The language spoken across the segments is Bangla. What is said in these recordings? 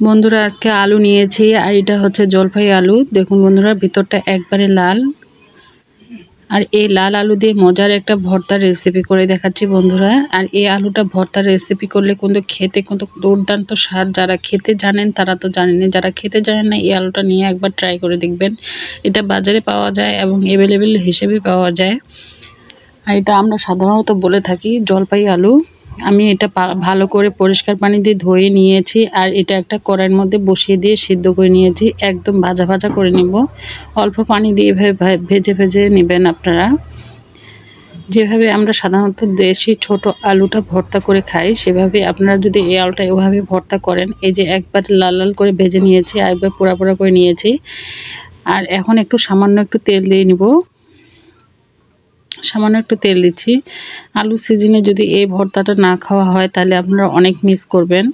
বন্ধুরা আজকে আলু নিয়েছি আর এটা হচ্ছে জলপাই আলু। দেখুন বন্ধুরা ভিতরটা একবারে লাল। আর এই লাল আলু দিয়ে মজার একটা ভর্তার রেসিপি করে দেখাচ্ছি বন্ধুরা। আর এই আলুটা ভর্তার রেসিপি করলে কিন্তু খেতে কিন্তু দুর্দান্ত স্বাদ। যারা খেতে জানেন তারা তো জানেন, যারা খেতে জানেন না এই আলুটা নিয়ে একবার ট্রাই করে দেখবেন। এটা বাজারে পাওয়া যায় এবং অ্যাভেলেবেল হিসেবে পাওয়া যায়। আর এটা আমরা সাধারণত বলে থাকি জলপাই আলু। আমি এটা ভালো করে পরিষ্কার পানি দিয়ে ধুয়ে নিয়েছি আর এটা একটা কড়াইয়ের মধ্যে বসিয়ে দিয়ে সিদ্ধ করে নিয়েছি। একদম ভাজা ভাজা করে নিব, অল্প পানি দিয়ে ভেজে ভেজে নেবেন আপনারা। যেভাবে আমরা সাধারণত দেশি ছোট আলুটা ভর্তা করে খাই সেভাবে আপনারা যদি এই আলুটা এভাবে ভর্তা করেন, এই যে একবার লাল লাল করে ভেজে নিয়েছি আর একবার পোড়া পোড়া করে নিয়েছি। আর এখন একটু সামান্য একটু তেল দিয়ে নিব, সামান্য একটু তেল দিচ্ছি। আলু সিজনে যদি এই ভর্তাটা না খাওয়া হয় তাহলে আপনারা অনেক মিস করবেন।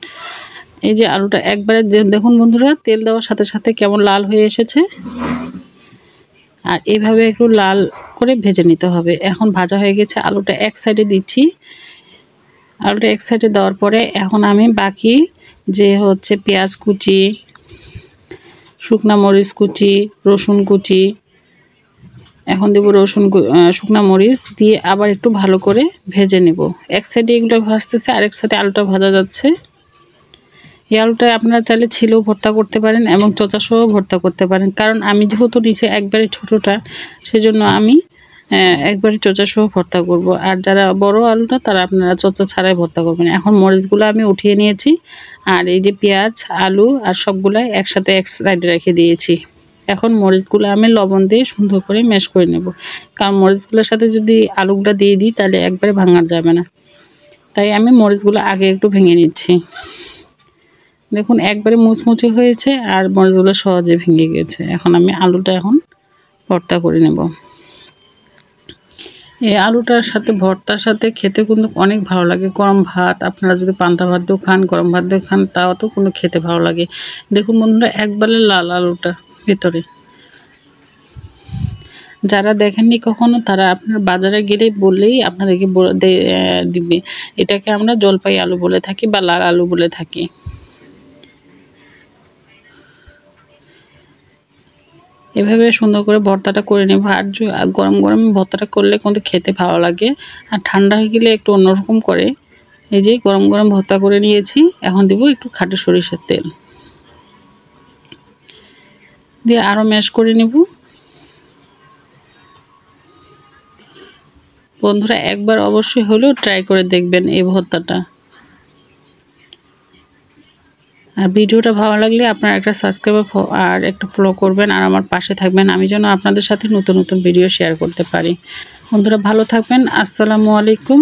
এই যে আলুটা একবারে দেখুন বন্ধুরা তেল দেওয়ার সাথে সাথে কেমন লাল হয়ে এসেছে। আর এইভাবে একটু লাল করে ভেজে নিতে হবে। এখন ভাজা হয়ে গেছে, আলুটা এক সাইডে দিচ্ছি। আলুটা এক সাইডে দেওয়ার পরে এখন আমি বাকি যে হচ্ছে পেঁয়াজ কুচি, শুকনা মরিচ কুচি, রসুন কুচি, এখন দেবো শুকনা মরিচ দিয়ে আবার একটু ভালো করে ভেজে নেব। এক সাইডে এগুলো ভাজতেছে, আরেক সাইডে আলুটা ভাজা যাচ্ছে। এই আলুটা আপনারা চাইলে ছিলেও ভর্তা করতে পারেন এবং চচা সহ ভর্তা করতে পারেন। কারণ আমি যেহেতু নিচে একবারে ছোটোটা, সেজন্য আমি একবারে চচা সহ ভর্তা করব। আর যারা বড় আলুটা তারা আপনারা চচা ছাড়াই ভর্তা করবেন। এখন মরিচগুলো আমি উঠিয়ে নিয়েছি আর এই যে পেঁয়াজ আলু আর সবগুলাই একসাথে এক সাইডে রেখে দিয়েছি। এখন মরিচগুলো আমি লবণ দিয়ে সুন্দর করে ম্যাশ করে নেব। কারণ মরিচগুলোর সাথে যদি আলুগুলো দিয়ে দিই তাহলে একবারে ভাঙা যাবে না, তাই আমি মরিচগুলো আগে একটু ভেঙে নিচ্ছি। দেখুন একবারে মুচমুচে হয়েছে আর মরিচগুলো সহজে ভেঙে গেছে। এখন আমি আলুটা ভর্তা করে নেব। এই আলুটার সাথে ভর্তার সাথে খেতে কিন্তু অনেক ভালো লাগে। গরম ভাত, আপনারা যদি পান্তা ভাত দিয়েও খান, গরম ভাত দিয়ে খান, তাও তো কিন্তু খেতে ভালো লাগে। দেখুন বন্ধুরা একবারে লাল আলুটা ভিতরে। যারা দেখেননি কখনো তারা আপনার বাজারে গেলে বললেই আপনাদেরকে দিবে। এটাকে আমরা জলপাই আলু বলে থাকি বা লাল আলু বলে থাকি। এভাবে সুন্দর করে ভর্তাটা করে নেব। আর গরম গরম ভর্তাটা করলে কিন্তু খেতে ভালো লাগে, আর ঠান্ডা হয়ে গেলে একটু অন্যরকম করে। এই যে গরম গরম ভর্তা করে নিয়েছি, এখন দেবো একটু খাঁটি সরিষার তেল দিয়ে আরও ম্যাশ করে নেব। বন্ধুরা একবার অবশ্যই হলেও ট্রাই করে দেখবেন এই ভর্তাটা। আর ভিডিওটা ভালো লাগলে আপনারা একটা সাবস্ক্রাইব আর একটা ফলো করবেন আর আমার পাশে থাকবেন, আমি যেন আপনাদের সাথে নতুন নতুন ভিডিও শেয়ার করতে পারি। বন্ধুরা ভালো থাকবেন। আসসালামু আলাইকুম।